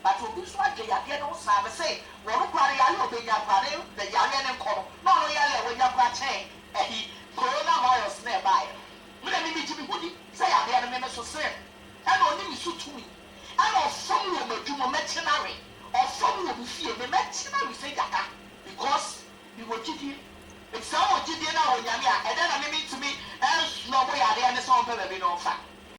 but obi so agye yadeɛ no saa be say wɔn kware yale obenya kware the yale ne nkɔ no no yale wɔnya kwa kyɛn coronavirus na ɛbaeɛ me na me gye me hudi sɛ yadeɛ no me so sɛ ɛna oni mi so tumi ɛna ɔfam wɔ m'adwuma mɛkyenare ɔfam wɔ me fie me mɛkyenare sɛ yaka because me wɔ gyidie it's all gyidie na wɔ nyame a ɛdɛ na me ntumi ɛnso ɔbɔ yadeɛ ne sɛ ɔmpɛ baabi no